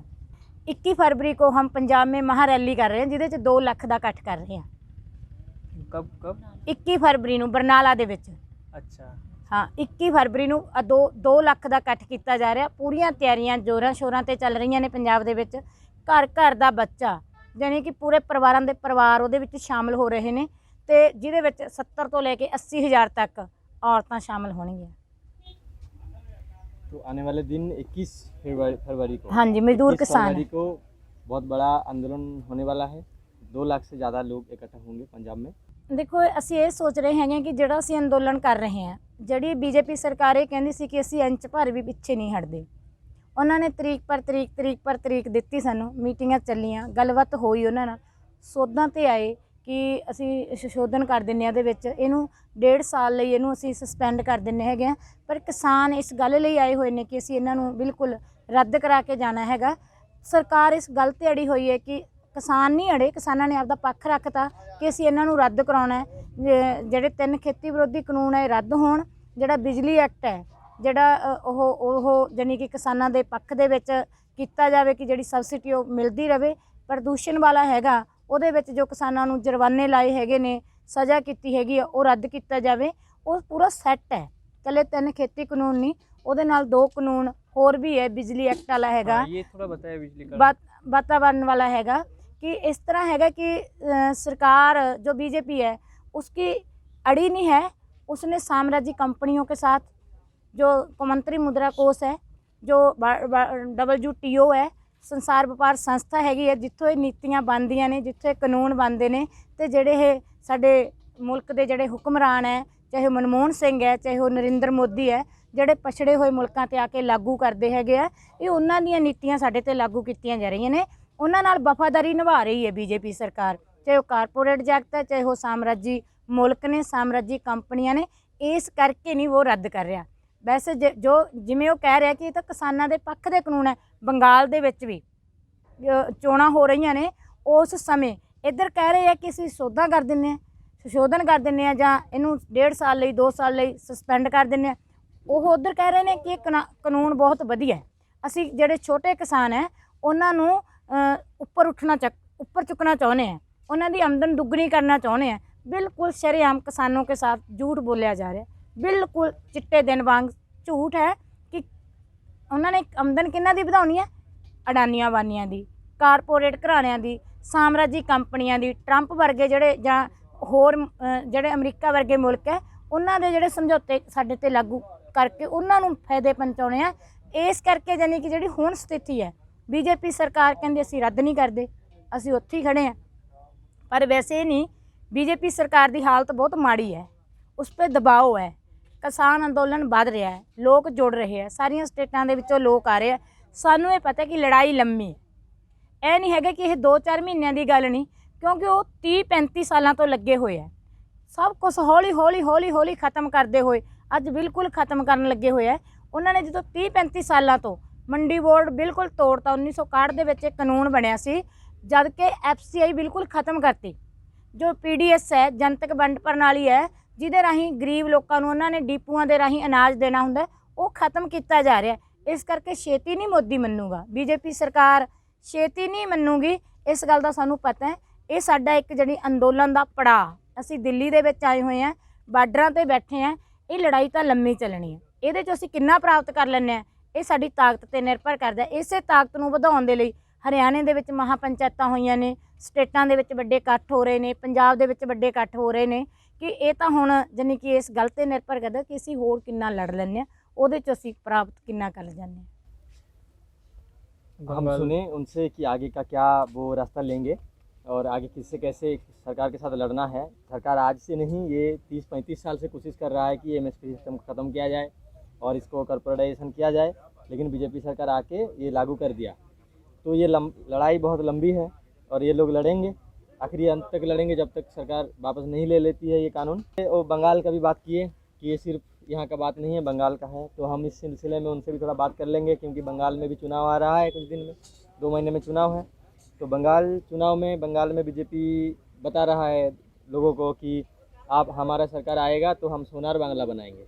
21 फरवरी को हम पंजाब में महा रैली कर रहे हैं, जिहदे च 2 लाख का इकट्ठ कर रहे हैं। कब 21 फरवरी नूं बरनाला दे विच। अच्छा हाँ, 21 फरवरी नूं 2 लाख का इकट्ठ किया जा रहा। पूरियां तैयारियां जोरां शोरां ते चल रही ने पंजाब दे विच। घर घर दा बच्चा यानी कि पूरे परिवारां दे परिवार उहदे विच शामिल हो रहे ने, ते जिहदे विच 70 तो लैके 80,000 तक औरतां शामिल होणगीआं। तो आने वाले दिन 21 फरवरी को, हाँ जी, मजदूर 21 किसान फरवरी को बहुत बड़ा आंदोलन होने वाला है। 2 लाख से ज़्यादा लोग इकट्ठा होंगे पंजाब में। देखो ਅਸੀਂ ਇਹ ਸੋਚ ਰਹੇ ਹੈਗੇ ਕਿ ਜਿਹੜਾ ਅਸੀਂ ਅੰਦੋਲਨ ਕਰ ਰਹੇ ਹਾਂ, ਜਿਹੜੀ ਬੀਜੇਪੀ ਸਰਕਾਰ ਇਹ ਕਹਿੰਦੀ ਸੀ ਕਿ ਅਸੀਂ ਇੰਚ ਭਰ ਵੀ ਪਿੱਛੇ ਨਹੀਂ ਹਟਦੇ। ਉਹਨਾਂ ਨੇ ਤਰੀਕ ਪਰ ਤਰੀਕ ਦਿੱਤੀ, ਸਾਨੂੰ ਮੀਟਿੰਗਾਂ ਚੱਲੀਆਂ, ਗੱਲਬਾਤ ਹੋਈ ਉਹਨਾਂ ਨਾਲ, ਸੋਧਾਂ ਤੇ ਆਏ ਕਿ ਅਸੀਂ ਸੰਸ਼ੋਧਨ ਕਰ ਦਿੰਦੇ ਹਾਂ ਇਹਦੇ ਵਿੱਚ, ਇਹਨੂੰ 1.5 ਸਾਲ ਲਈ ਇਹਨੂੰ ਅਸੀਂ ਸਸਪੈਂਡ ਕਰ ਦਿੰਦੇ ਹੈਗੇ ਆ। ਪਰ ਕਿਸਾਨ ਇਸ ਗੱਲ ਲਈ ਆਏ ਹੋਏ ਨੇ ਕਿ ਅਸੀਂ ਇਹਨਾਂ ਨੂੰ ਬਿਲਕੁਲ ਰੱਦ ਕਰਾ ਕੇ ਜਾਣਾ ਹੈਗਾ। ਸਰਕਾਰ ਇਸ ਗੱਲ ਤੇ ਅੜੀ ਹੋਈ ਹੈ ਕਿ ਕਿਸਾਨ ਨਹੀਂ ਅੜੇ, ਕਿਸਾਨਾਂ ਨੇ ਆਪਦਾ ਪੱਖ ਰੱਖਤਾ ਕਿ ਅਸੀਂ ਇਹਨਾਂ ਨੂੰ ਰੱਦ ਕਰਾਉਣਾ ਹੈ। ਜਿਹੜੇ 3 ਖੇਤੀ ਵਿਰੋਧੀ ਕਾਨੂੰਨ ਹੈ ਇਹ ਰੱਦ ਹੋਣ। ਜਿਹੜਾ ਬਿਜਲੀ ਐਕਟ ਹੈ, ਜਿਹੜਾ ਉਹ ਜਾਨੀ ਕਿ ਕਿਸਾਨਾਂ ਦੇ ਪੱਖ ਦੇ ਵਿੱਚ ਕੀਤਾ ਜਾਵੇ ਕਿ ਜਿਹੜੀ ਸਬਸਿਡੀ ਉਹ ਮਿਲਦੀ ਰਹੇ। ਪ੍ਰਦੂਸ਼ਣ ਵਾਲਾ ਹੈਗਾ ਉਹਦੇ ਵਿੱਚ ਜੋ ਕਿਸਾਨਾਂ ਨੂੰ ਜੁਰਮਾਨੇ ਲਾਏ ਹੈਗੇ ਨੇ, ਸਜ਼ਾ ਕੀਤੀ ਹੈਗੀ ਆ, ਉਹ ਰੱਦ ਕੀਤਾ ਜਾਵੇ। ਉਹ ਪੂਰਾ ਸੈੱਟ ਹੈ, ਇਕੱਲੇ 3 ਖੇਤੀ ਕਾਨੂੰਨ ਨਹੀਂ, ਉਹਦੇ ਨਾਲ 2 ਕਾਨੂੰਨ ਹੋਰ ਵੀ ਹੈ। ਬਿਜਲੀ ਐਕਟ ਵਾਲਾ ਹੈਗਾ, ये थोड़ा बताया बिजली का। वातावरण वाला हैगा कि इस तरह हैगा कि सरकार जो बीजेपी है उसकी अड़ी नहीं है। उसने साम्राज्य कंपनियों के साथ, जो कौमांतरी मुद्रा कोष है, जो WTO है, संसार व्यापार संस्था हैगी है, जिथों नीतियां बनदियां ने, जिथे कानून बनते हैं, तो जेडे साडे मुल्क के जेडे हुक्मरान है, चाहे मनमोहन सिंह है, चाहे वो नरेंद्र मोदी है, ਜਿਹੜੇ ਪਛੜੇ ਹੋਏ ਮੁਲਕਾਂ ਤੇ ਆ ਕੇ ਲਾਗੂ ਕਰਦੇ ਹੈਗੇ ਆ, ਇਹ ਉਹਨਾਂ ਦੀਆਂ ਨੀਤੀਆਂ ਸਾਡੇ ਤੇ ਲਾਗੂ ਕੀਤੀਆਂ ਜਾ ਰਹੀਆਂ ਨੇ। ਉਹਨਾਂ ਨਾਲ ਵਫਾਦਾਰੀ ਨਿਭਾ ਰਹੀ ਹੈ ਬੀਜੇਪੀ ਸਰਕਾਰ, ਚਾਹੇ ਉਹ ਕਾਰਪੋਰੇਟ ਜਗਤ ਹੈ, ਚਾਹੇ ਉਹ ਸਾਮਰਾਜੀ ਮੁਲਕ ਨੇ, ਸਾਮਰਾਜੀ ਕੰਪਨੀਆਂ ਨੇ। ਇਸ ਕਰਕੇ ਨਹੀਂ ਉਹ ਰੱਦ ਕਰ ਰਿਹਾ। ਵੈਸੇ ਜੋ ਜਿਵੇਂ ਉਹ ਕਹਿ ਰਿਹਾ ਕਿ ਇਹ ਤਾਂ ਕਿਸਾਨਾਂ ਦੇ ਪੱਖ ਦੇ ਕਾਨੂੰਨ ਹੈ। ਬੰਗਾਲ ਦੇ ਵਿੱਚ ਵੀ ਚੋਣਾਂ ਹੋ ਰਹੀਆਂ ਨੇ, ਉਸ ਸਮੇਂ ਇੱਧਰ ਕਹਿ ਰਹੇ ਆ ਕਿ ਅਸੀਂ ਸੋਧਾਂ ਕਰ ਦਿੰਦੇ ਹਾਂ, ਸੰਸ਼ੋਧਨ ਕਰ ਦਿੰਦੇ ਹਾਂ, ਜਾਂ ਇਹਨੂੰ 1.5 ਸਾਲ ਲਈ 2 ਸਾਲ ਲਈ ਸਸਪੈਂਡ ਕਰ ਦਿੰਦੇ ਹਾਂ। ਉਹ ਉੱਧਰ ਕਹਿ ਰਹੇ ਨੇ ਕਿ ਇਹ ਕਾਨੂੰਨ ਬਹੁਤ ਵਧੀਆ ਹੈ। ਅਸੀਂ ਜਿਹੜੇ ਛੋਟੇ ਕਿਸਾਨ ਹੈ ਉਹਨਾਂ ਨੂੰ ਉੱਪਰ ਚੁੱਕਣਾ ਚਾਹੁੰਦੇ ਹਾਂ, ਉਹਨਾਂ ਦੀ ਆਮਦਨ ਦੁੱਗਣੀ ਕਰਨਾ ਚਾਹੁੰਦੇ ਹਾਂ। ਬਿਲਕੁਲ ਸ਼ਰੇਆਮ ਕਿਸਾਨों के साथ झूठ बोलिया जा रहा है, बिल्कुल चिट्टे दिन वांग झूठ है कि उन्होंने आमदन किन्ना दी ਵਧਾਉਣੀ ਹੈ? ਅਡਾਨੀਆਂ ਵਾਨੀਆਂ ਦੀ, ਕਾਰਪੋਰੇਟ ਘਰਾਣਿਆਂ ਦੀ, ਸਾਮਰਾਜੀ ਕੰਪਨੀਆਂ ਦੀ। ਟਰੰਪ ਵਰਗੇ ਜਿਹੜੇ ਜਾਂ ਹੋਰ ਜਿਹੜੇ ਅਮਰੀਕਾ ਵਰਗੇ ਮੁਲਕ ਹੈ, ਉਹਨਾਂ ਦੇ ਜਿਹੜੇ ਸਮਝੌਤੇ ਸਾਡੇ ਤੇ ਲਾਗੂ ਕਰਕੇ ਉਹਨਾਂ ਨੂੰ ਫਾਇਦੇ ਪਹੁੰਚਾਉਣੇ ਆ। ਇਸ ਕਰਕੇ ਜਾਨੀ ਕਿ ਜਿਹੜੀ ਹੁਣ ਸਥਿਤੀ ਹੈ, ਬੀਜੇਪੀ ਸਰਕਾਰ ਕਹਿੰਦੀ ਅਸੀਂ ਰੱਦ ਨਹੀਂ ਕਰਦੇ, ਅਸੀਂ ਉੱਥੇ ਹੀ ਖੜੇ ਹਾਂ। ਪਰ ਵੈਸੇ ਨਹੀਂ, बीजेपी सरकार की हालत बहुत माड़ी है, उस पर दबाव है। ਕਿਸਾਨ ਅੰਦੋਲਨ ਵੱਧ ਰਿਹਾ ਹੈ, ਲੋਕ ਜੁੜ ਰਹੇ ਆ, ਸਾਰੀਆਂ ਸਟੇਟਾਂ ਦੇ ਵਿੱਚੋਂ ਲੋਕ ਆ ਰਹੇ ਆ। ਸਾਨੂੰ ਇਹ ਪਤਾ ਕਿ ਲੜਾਈ ਲੰਮੀ ਹੈ, ਇਹ ਨਹੀਂ ਹੈਗਾ ਕਿ ਇਹ 2-4 ਮਹੀਨਿਆਂ ਦੀ ਗੱਲ ਨਹੀਂ, ਕਿਉਂਕਿ ਉਹ 30-35 ਸਾਲਾਂ ਤੋਂ ਲੱਗੇ ਹੋਏ ਆ। ਸਭ ਕੁਝ ਹੌਲੀ ਹੌਲੀ ਹੌਲੀ ਹੌਲੀ ਖਤਮ ਕਰਦੇ ਹੋਏ ਅੱਜ ਬਿਲਕੁਲ ਖਤਮ ਕਰਨ ਲੱਗੇ ਹੋਏ ਆ। ਉਹਨਾਂ ਨੇ ਜਦੋਂ 30-35 ਸਾਲਾਂ ਤੋਂ ਮੰਡੀ ਬੋਰਡ ਬਿਲਕੁਲ ਤੋੜਤਾ, 1961 ਦੇ ਵਿੱਚ ਇੱਕ ਕਾਨੂੰਨ ਬਣਿਆ ਸੀ, ਜਦ ਕਿ FCI ਬਿਲਕੁਲ ਖਤਮ ਕਰਤੀ। ਜੋ PDS ਹੈ, ਜਨਤਕ ਵੰਡ ਪ੍ਰਣਾਲੀ ਹੈ, ਜਿਹਦੇ ਰਾਹੀਂ ਗਰੀਬ ਲੋਕਾਂ ਨੂੰ ਉਹਨਾਂ ਨੇ ਡੀਪੂਆਂ ਦੇ ਰਾਹੀਂ ਅਨਾਜ ਦੇਣਾ ਹੁੰਦਾ, ਉਹ ਖਤਮ ਕੀਤਾ ਜਾ ਰਿਹਾ। ਇਸ ਕਰਕੇ ਛੇਤੀ ਨਹੀਂ ਮੋਦੀ ਮੰਨੂਗਾ, BJP ਸਰਕਾਰ ਛੇਤੀ ਨਹੀਂ ਮੰਨੂਗੀ, ਇਸ ਗੱਲ ਦਾ ਸਾਨੂੰ ਪਤਾ ਹੈ। ਇਹ ਸਾਡਾ ਇੱਕ ਜਿਹੜੀ ਅੰਦੋਲਨ ਦਾ ਪੜਾਅ, ਅਸੀਂ ਦਿੱਲੀ ਦੇ ਵਿੱਚ ਆਏ ਹੋਏ ਹਾਂ, ਬਾਰਡਰਾਂ 'ਤੇ ਬੈਠੇ ਹਾਂ। ਇਹ ਲੜਾਈ ਤਾਂ ਲੰਮੀ ਚੱਲਣੀ ਹੈ, ਇਹਦੇ 'ਚ ਅਸੀਂ ਕਿੰਨਾ ਪ੍ਰਾਪਤ ਕਰ ਲੈਂਦੇ ਹਾਂ ਇਹ ਸਾਡੀ ਤਾਕਤ 'ਤੇ ਨਿਰਭਰ ਕਰਦਾ। ਇਸੇ ਤਾਕਤ ਨੂੰ ਵਧਾਉਣ ਦੇ ਲਈ ਹਰਿਆਣੇ ਦੇ ਵਿੱਚ ਮਹਾ ਪੰਚਾਇਤਾਂ ਹੋਈਆਂ ਨੇ, ਸਟੇਟਾਂ ਦੇ ਵਿੱਚ ਵੱਡੇ ਇਕੱਠ ਹੋ ਰਹੇ ਨੇ, ਪੰਜਾਬ ਦੇ ਵਿੱਚ ਵੱਡੇ ਇਕੱਠ ਹੋ ਰਹੇ ਨੇ, ਕਿ ਇਹ ਤਾਂ ਹੁਣ ਜਾਣੀ ਕਿ ਇਸ ਗੱਲ 'ਤੇ ਨਿਰਭਰ ਕਰਦਾ ਕਿ ਅਸੀਂ ਹੋਰ ਕਿੰਨਾ ਲੜ ਲੈਂਦੇ ਹਾਂ, ਉਹਦੇ 'ਚ ਅਸੀਂ ਪ੍ਰਾਪਤ कितना कर जाने। हम सुने उनसे कि आगे का क्या वो रास्ता लेंगे और आगे किससे कैसे सरकार के साथ लड़ना है। सरकार आज से नहीं, ये 30-35 साल से कोशिश कर रहा है कि MSP सिस्टम ख़त्म किया जाए और इसको कॉर्पोरेटाइजेशन किया जाए, लेकिन BJP सरकार आके ये लागू कर दिया। तो ये लड़ाई बहुत लंबी है और ये लोग लड़ेंगे, आखिरी अंत तक लड़ेंगे जब तक सरकार वापस नहीं ले लेती है ये कानून। और बंगाल का भी बात किए कि ये सिर्फ यहाँ का बात नहीं है, बंगाल का है, तो हम इस सिलसिले में उनसे भी थोड़ा बात कर लेंगे, क्योंकि बंगाल में भी चुनाव आ रहा है, कुछ दिन में 2 महीने में चुनाव है। तो बंगाल में BJP बता रहा है लोगों को कि आप हमारा सरकार आएगा तो हम सोनार बांग्ला बनाएंगे,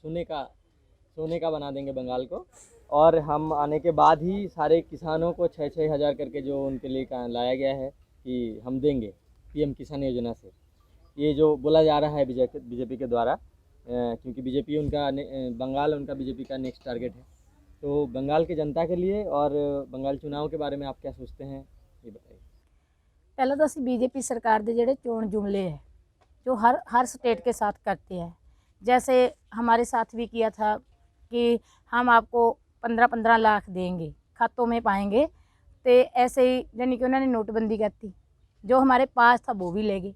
सोने का बना देंगे बंगाल को, और हम आने के बाद ही सारे किसानों को 6-6 हज़ार करके जो उनके लिए लाया गया है कि हम देंगे PM किसान योजना से, ये जो बोला जा रहा है बीजेपी के द्वारा, क्योंकि BJP उनका बंगाल उनका BJP का नेक्स्ट टारगेट है। तो बंगाल की जनता के लिए और बंगाल चुनाव के बारे में आप क्या सोचते हैं, ये बताइए। पहले तो असं BJP सरकार के जोड़े चोण जुमले है जो हर स्टेट के साथ करते हैं, जैसे हमारे साथ भी किया था कि हम आपको 15-15 लाख देंगे, खातों में पाएंगे, तो ऐसे ही यानी कि उन्होंने नोटबंदी कर दी, जो हमारे पास था वो भी ले गए।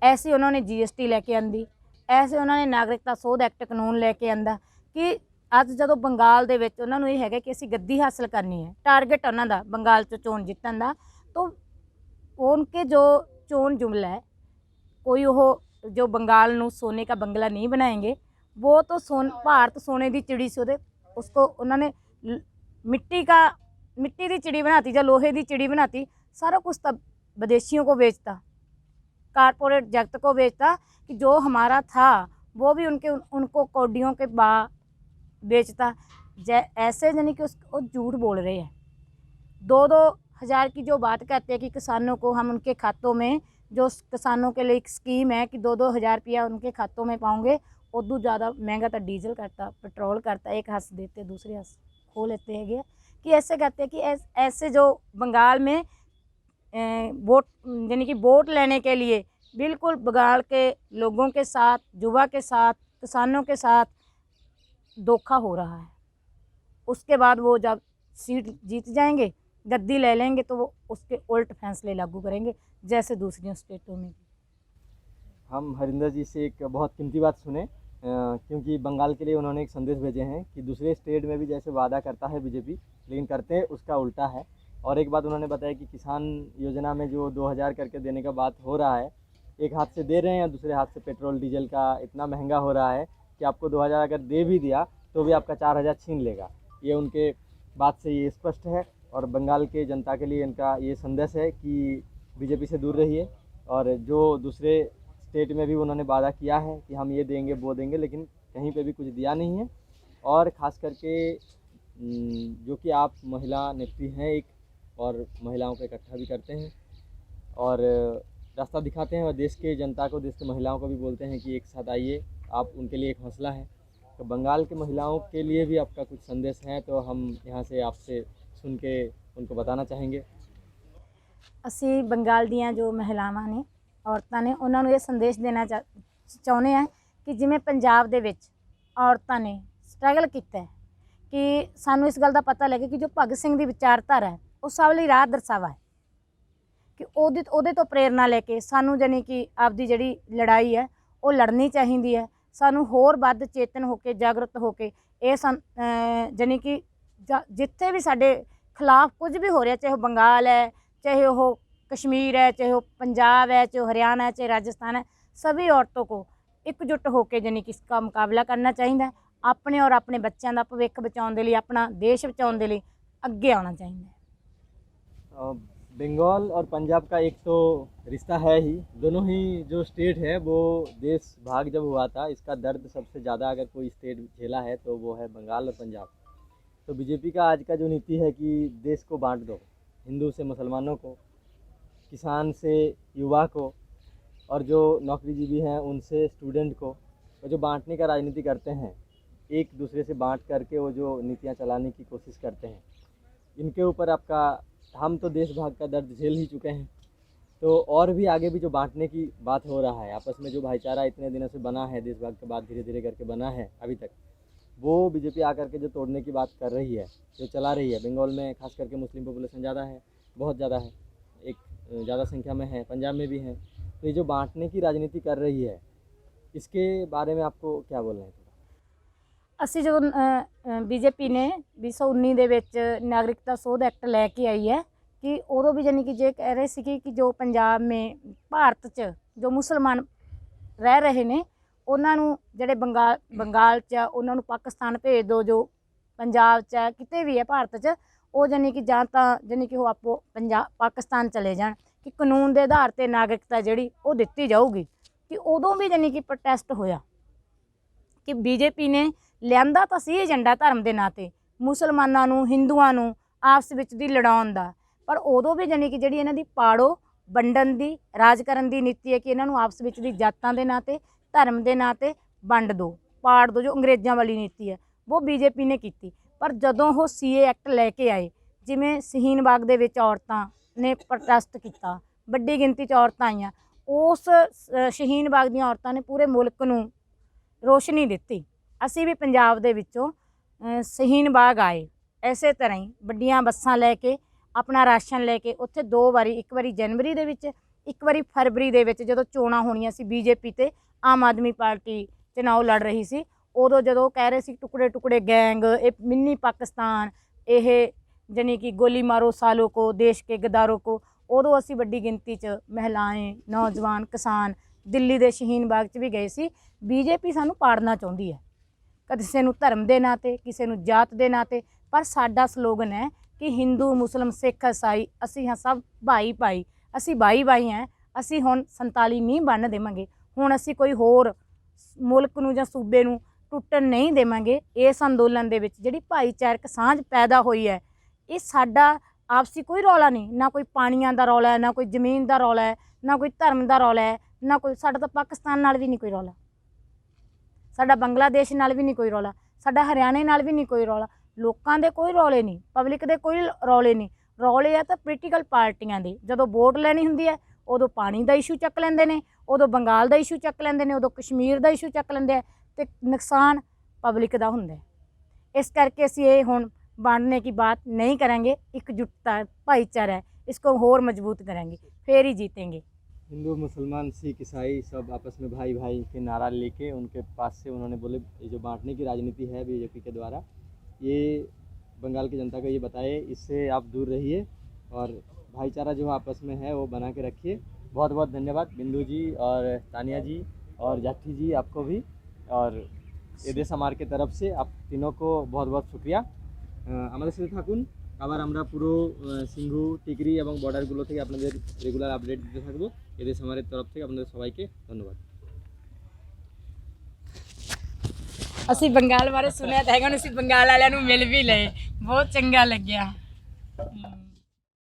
ऐसे उन्होंने GST लेके आंदी, ऐसे उन्होंने नागरिकता सोध एक्ट कानून लेके आंदा कि ਅੱਜ ਜਦੋਂ ਬੰਗਾਲ ਦੇ ਵਿੱਚ ਉਹਨਾਂ ਨੂੰ ਇਹ ਹੈਗਾ ਕਿ ਅਸੀਂ ਗੱਦੀ ਹਾਸਲ ਕਰਨੀ ਹੈ, ਟਾਰਗੇਟ ਉਹਨਾਂ ਦਾ ਬੰਗਾਲ 'ਚ ਚੋਣ ਜਿੱਤਣ ਦਾ। तो उनके जो चोन जुमला है, कोई वो जो बंगाल नू सोने का बंगला नहीं बनाएंगे, वो तो भारत सोने की चिड़ी से उसको उन्होंने मिट्टी की चिड़ी बनाती या लोहे की चिड़ी बनाती, सारा कुछ तब विदेशियों को बेचता, कारपोरेट जगत को बेचता, कि जो हमारा था वो भी उनको कौडियों के बा बेचता। ऐसे यानी कि उसको झूठ बोल रहे हैं। 2-2 हज़ार की जो बात करते हैं कि किसानों को हम उनके खातों में, जो किसानों के लिए एक स्कीम है कि 2-2 हज़ार रुपया उनके खातों में पाओगे, उदू ज़्यादा महंगा तो डीजल करता, पेट्रोल करता, एक हाथ से देते दूसरे हाथ खो लेते हैं। कि ऐसे कहते हैं कि ऐसे जो बंगाल में वोट यानी कि वोट लेने के लिए बिल्कुल बंगाल के लोगों के साथ, युवा के साथ, किसानों के साथ धोखा हो रहा है। उसके बाद वो जब सीट जीत जाएंगे, गद्दी ले लेंगे, तो वो उसके उल्ट फैसले लागू करेंगे, जैसे दूसरी स्टेटों में। हम हरिंदर जी से एक बहुत कीमती बात सुने, क्योंकि बंगाल के लिए उन्होंने एक संदेश भेजे हैं कि दूसरे स्टेट में भी जैसे वादा करता है BJP, लेकिन करते उसका उल्टा है। और एक बात उन्होंने बताया कि किसान योजना में जो 2000 करके देने का बात हो रहा है, एक हाथ से दे रहे हैं या दूसरे हाथ से पेट्रोल डीजल का इतना महंगा हो रहा है कि आपको 2000 अगर दे भी दिया तो भी आपका 4000 छीन लेगा। ये उनके बात से ये स्पष्ट है। और बंगाल के जनता के लिए इनका ये संदेश है कि BJP से दूर रहिए, और जो दूसरे स्टेट में भी उन्होंने वादा किया है कि हम ये देंगे वो देंगे, लेकिन कहीं पे भी कुछ दिया नहीं है। और ख़ास करके जो कि आप महिला नेत्री हैं एक, और महिलाओं को इकट्ठा भी करते हैं और रास्ता दिखाते हैं, और देश के जनता को, देश की महिलाओं को भी बोलते हैं कि एक साथ आइए, आप उनके लिए एक हौसला है। तो बंगाल के महिलाओं के लिए भी आपका कुछ संदेश है, तो हम यहाँ से आपसे सुन के उनको बताना चाहेंगे। ਅਸੀਂ ਬੰਗਾਲ ਦੀਆਂ ਜੋ ਮਹਿਲਾਵਾਂ ਨੇ, ਔਰਤਾਂ ਨੇ, ਉਹਨਾਂ ਨੂੰ ਇਹ ਸੰਦੇਸ਼ ਦੇਣਾ ਚਾਹੁੰਦੇ ਹਾਂ ਕਿ ਜਿਵੇਂ ਪੰਜਾਬ ਦੇ ਵਿੱਚ ਔਰਤਾਂ ਨੇ ਸਟਰਗਲ ਕੀਤਾ ਹੈ, ਕਿ ਸਾਨੂੰ ਇਸ ਗੱਲ ਦਾ ਪਤਾ ਲੱਗੇ ਕਿ ਜੋ ਭਗਤ ਸਿੰਘ ਦੀ ਵਿਚਾਰਧਾਰਾ ਹੈ ਉਹ ਸਭ ਲਈ ਰਾਹ ਦਰਸਾਵਾ ਹੈ, ਕਿ ਉਹਦੇ ਤੋਂ ਪ੍ਰੇਰਨਾ ਲੈ ਕੇ ਸਾਨੂੰ ਜਾਨੀ ਕਿ ਆਪਦੀ ਜਿਹੜੀ ਲੜਾਈ ਹੈ ਉਹ ਲੜਨੀ ਚਾਹੀਦੀ ਹੈ। ਸਾਨੂੰ ਹੋਰ ਵੱਧ ਚੇਤਨ ਹੋ ਕੇ ਜਾਗਰੂਕ ਹੋ ਕੇ ਇਹ ਜਾਣੀ ਕਿ ਜਿੱਥੇ ਵੀ ਸਾਡੇ ਖਿਲਾਫ ਕੁਝ ਵੀ ਹੋ ਰਿਹਾ, ਚਾਹੇ ਉਹ ਬੰਗਾਲ ਹੈ, चाहे वो कश्मीर है, चाहे वो पंजाब है, चाहे हरियाणा है, चाहे राजस्थान है, सभी औरतों को एकजुट होकर जानी कि इसका मुकाबला करना चाहिए। अपने और अपने बच्चों का भविख बचाने लिए, अपना देश बचाने लिए अगे आना चाहिए। बंगाल और पंजाब का एक तो रिश्ता है ही, दोनों ही जो स्टेट है वो देश भाग जब हुआ था, इसका दर्द सबसे ज़्यादा अगर कोई स्टेट झेला है तो वो है बंगाल और पंजाब। तो बीजेपी का आज का जो नीति है कि देश को बांट दो, हिंदू से मुसलमानों को, किसान से युवा को, और जो नौकरीजीवी हैं उनसे स्टूडेंट को, वो जो बांटने का राजनीति करते हैं, एक दूसरे से बांट करके वो जो नीतियां चलाने की कोशिश करते हैं, इनके ऊपर आपका, हम तो देश भाग का दर्द झेल ही चुके हैं, तो और भी आगे भी जो बांटने की बात हो रहा है, आपस में जो भाईचारा इतने दिनों से बना है, देश भाग के बाद धीरे धीरे करके बना है अभी तक, वो बीजेपी आकर के जो तोड़ने की बात कर रही है, जो चला रही है। बंगाल में खास करके मुस्लिम पॉपुलेशन ज़्यादा है, बहुत ज़्यादा है, एक ज़्यादा संख्या में है, पंजाब में भी है। तो ये जो बांटने की राजनीति कर रही है, इसके बारे में आपको क्या बोलना है? ਅਸੀਂ ਜਦੋਂ बीजेपी ने 2019 ਦੇ ਵਿੱਚ नागरिकता शोध एक्ट लैके आई है कि उदों भी जानी कि जे कह रहे सी कि जो पंजाब में भारत च जो मुसलमान रह रहे ने ਉਹਨਾਂ ਨੂੰ ਜਿਹੜੇ ਬੰਗਾਲ 'ਚ ਉਹਨਾਂ ਨੂੰ ਪਾਕਿਸਤਾਨ ਭੇਜ ਦਿਓ, ਜੋ ਪੰਜਾਬ 'ਚ ਕਿਤੇ ਵੀ ਹੈ ਭਾਰਤ 'ਚ, ਉਹ ਜਾਨੀ ਕਿ ਜਾਂ ਤਾਂ ਜਾਨੀ ਕਿ ਉਹ ਆਪੋ ਪਾਕਿਸਤਾਨ ਚਲੇ ਜਾਣ, ਕਿ ਕਾਨੂੰਨ ਦੇ ਆਧਾਰ 'ਤੇ ਨਾਗਰਿਕਤਾ ਜਿਹੜੀ ਉਹ ਦਿੱਤੀ ਜਾਊਗੀ। ਕਿ ਉਦੋਂ ਵੀ ਜਾਨੀ ਕਿ ਪ੍ਰੋਟੈਸਟ ਹੋਇਆ ਕਿ ਬੀਜੇਪੀ ਨੇ ਲਿਆਂਦਾ ਤਾਂ ਸੀ ਏਜੰਡਾ ਧਰਮ ਦੇ ਨਾਂ 'ਤੇ ਮੁਸਲਮਾਨਾਂ ਨੂੰ, ਹਿੰਦੂਆਂ ਨੂੰ ਆਪਸ ਵਿੱਚ ਦੀ ਲੜਾਉਣ ਦਾ, ਪਰ ਉਦੋਂ ਵੀ ਜਾਨੀ ਕਿ ਜਿਹੜੀ ਇਹਨਾਂ ਦੀ ਪਾੜੋ ਵੰਡਣ ਦੀ, ਰਾਜ ਕਰਨ ਦੀ ਨੀਤੀ ਹੈ ਕਿ ਇਹਨਾਂ ਨੂੰ ਆਪਸ ਵਿੱਚ ਦੀ ਜਾਤਾਂ ਦੇ ਨਾਂ 'ਤੇ, ਧਰਮ ਦੇ ਨਾਂ 'ਤੇ ਵੰਡ ਦਿਓ, ਪਾੜ ਦਿਓ, ਜੋ ਅੰਗਰੇਜ਼ਾਂ ਵਾਲੀ ਨੀਤੀ ਹੈ ਉਹ ਬੀਜੇਪੀ ਨੇ ਕੀਤੀ। ਪਰ ਜਦੋਂ ਉਹ ਸੀਏ ਐਕਟ ਲੈ ਕੇ ਆਏ, ਜਿਵੇਂ ਸ਼ਹੀਨ ਬਾਗ ਦੇ ਵਿੱਚ ਔਰਤਾਂ ਨੇ ਪ੍ਰੋਟੈਸਟ ਕੀਤਾ, ਵੱਡੀ ਗਿਣਤੀ 'ਚ ਔਰਤਾਂ ਆਈਆਂ, ਉਸ ਸ਼ਹੀਨ ਬਾਗ ਦੀਆਂ ਔਰਤਾਂ ਨੇ ਪੂਰੇ ਮੁਲਕ ਨੂੰ ਰੋਸ਼ਨੀ ਦਿੱਤੀ। ਅਸੀਂ ਵੀ ਪੰਜਾਬ ਦੇ ਵਿੱਚੋਂ ਸ਼ਹੀਨ ਬਾਗ ਆਏ, ਇਸੇ ਤਰ੍ਹਾਂ ਹੀ ਵੱਡੀਆਂ ਬੱਸਾਂ ਲੈ ਕੇ, ਆਪਣਾ ਰਾਸ਼ਨ ਲੈ ਕੇ, ਉੱਥੇ ਦੋ ਵਾਰੀ, ਇੱਕ ਵਾਰੀ ਜਨਵਰੀ ਦੇ ਵਿੱਚ, ਇੱਕ ਵਾਰੀ ਫਰਵਰੀ ਦੇ ਵਿੱਚ ਜਦੋਂ ਚੋਣਾਂ ਹੋਣੀਆਂ ਸੀ, ਬੀਜੇਪੀ ਤੇ ਆਮ ਆਦਮੀ ਪਾਰਟੀ ਚੁਣਾव ਲੜ ਰਹੀ ਸੀ, ਉਦੋਂ ਜਦੋਂ ਕਹਿ ਰਹੇ ਸੀ ਟੁਕੜੇ ਟੁਕੜੇ ਗੈਂਗ, ਇਹ ਮਿੰਨੀ ਪਾਕਿਸਤਾਨ, ਇਹ ਜਾਨੀ ਕਿ ਗੋਲੀ ਮਾਰੋ ਸਾਲੋं को, देश के गद्दारों को, ਉਦੋਂ ਅਸੀਂ ਵੱਡੀ ਗਿਣਤੀ 'ਚ ਮਹਿਲਾएं, ਨੌਜਵਾਨ, ਕਿਸਾਨ ਦਿੱਲੀ ਦੇ ਸ਼ਹੀਨ ਬਾਗ 'ਚ ਵੀ ਗਏ ਸੀ। ਬੀਜੇਪੀ ਸਾਨੂੰ ਪਾੜਨਾ ਚਾਹੁੰਦੀ ਹੈ, ਕਿਸੇ ਨੂੰ ਧਰਮ ਦੇ ਨਾਂ 'ਤੇ, ਕਿਸੇ ਨੂੰ ਜਾਤ ਦੇ ਨਾਂ 'ਤੇ, ਪਰ ਸਾਡਾ ਸਲੋਗਨ ਹੈ ਕਿ ਹਿੰਦੂ, ਮੁਸਲਿਮ, ਸਿੱਖ, ਈਸਾਈ, ਅਸੀਂ ਹਾਂ ਸਭ ਭਾਈ ਭਾਈ, ਅਸੀਂ ਭਾਈ ਭਾਈ ਹਾਂ। ਅਸੀਂ ਹੁਣ 47 ਨਹੀਂ ਬਣ ਦੇਵਾਂਗੇ, ਹੁਣ ਅਸੀਂ ਕੋਈ ਹੋਰ ਮੁਲਕ ਨੂੰ ਜਾਂ ਸੂਬੇ ਨੂੰ ਟੁੱਟਣ ਨਹੀਂ ਦੇਵਾਂਗੇ। ਇਸ ਅੰਦੋਲਨ ਦੇ ਵਿੱਚ ਜਿਹੜੀ ਭਾਈਚਾਰਕ ਸਾਂਝ ਪੈਦਾ ਹੋਈ ਹੈ, ਇਹ ਸਾਡਾ ਆਪਸੀ ਕੋਈ ਰੌਲਾ ਨਹੀਂ, ਨਾ ਕੋਈ ਪਾਣੀਆਂ ਦਾ ਰੌਲਾ ਹੈ, ਨਾ ਕੋਈ ਜ਼ਮੀਨ ਦਾ ਰੌਲਾ ਹੈ, ਨਾ ਕੋਈ ਧਰਮ ਦਾ ਰੌਲਾ ਹੈ, ਨਾ ਕੋਈ, ਸਾਡਾ ਤਾਂ ਪਾਕਿਸਤਾਨ ਨਾਲ ਵੀ ਨਹੀਂ ਕੋਈ ਰੌਲਾ, ਸਾਡਾ ਬੰਗਲਾਦੇਸ਼ ਨਾਲ ਵੀ ਨਹੀਂ ਕੋਈ ਰੌਲਾ, ਸਾਡਾ ਹਰਿਆਣੇ ਨਾਲ ਵੀ ਨਹੀਂ ਕੋਈ ਰੌਲਾ। ਲੋਕਾਂ ਦੇ ਕੋਈ ਰੌਲੇ ਨਹੀਂ, ਪਬਲਿਕ ਦੇ ਕੋਈ ਰੌਲੇ ਨਹੀਂ। ਰੌਲੇ ਆ ਤਾਂ ਪੋਲੀਟੀਕਲ ਪਾਰਟੀਆਂ ਦੇ, ਜਦੋਂ ਵੋਟ ਲੈਣੀ ਹੁੰਦੀ ਹੈ ਉਦੋਂ ਪਾਣੀ ਦਾ ਇਸ਼ੂ ਚੱਕ ਲੈਂਦੇ ਨੇ, ਉਦੋਂ ਬੰਗਾਲ ਦਾ ਇਸ਼ੂ ਚੱਕ ਲੈਂਦੇ ਨੇ, ਉਦੋਂ ਕਸ਼ਮੀਰ ਦਾ ਇਸ਼ੂ ਚੱਕ ਲੈਂਦੇ ਆ, ਤੇ ਨੁਕਸਾਨ ਪਬਲਿਕ ਦਾ ਹੁੰਦਾ। ਇਸ ਕਰਕੇ ਅਸੀਂ ਇਹ ਹੁਣ बांटने की बात नहीं करेंगे, एकजुटता भाईचारा है इसको और मजबूत करेंगे, फिर ही जीतेंगे। हिंदू, मुसलमान, सिख, ईसाई सब आपस में भाई भाई के नारा लेके उनके पास से उन्होंने बोले ये जो बांटने की राजनीति है बीजेपी के द्वारा, ये बंगाल की जनता को ये बताए, इससे आप दूर रहिए और भाईचारा जो आपस में है वो बना के रखिए। बहुत बहुत धन्यवाद बिंदु जी और तानिया जी और जाठी जी, आपको भी, और एदेश हमार के तरफ से आप तीनों को बहुत बहुत शुक्रिया। আমাদের সাথে থাকুন, আবার আমরা পুরো সিংহু, টিকরি এবং বর্ডারগুলো থেকে আপনাদের রেগুলার আপডেট দিতে থাকবো। এদেশ আমাদের তরফ থেকে আপনাদের সবাইকে ধন্যবাদ। ਅਸੀਂ ਬੰਗਾਲ ਬਾਰੇ ਸੁਣਿਆ ਤਾਂ ਹੈਗਾ, ਅਸੀਂ ਬੰਗਾਲ ਵਾਲਿਆਂ ਨੂੰ ਮਿਲ ਵੀ ਲਏ, ਬਹੁਤ ਚੰਗਾ ਲੱਗਿਆ।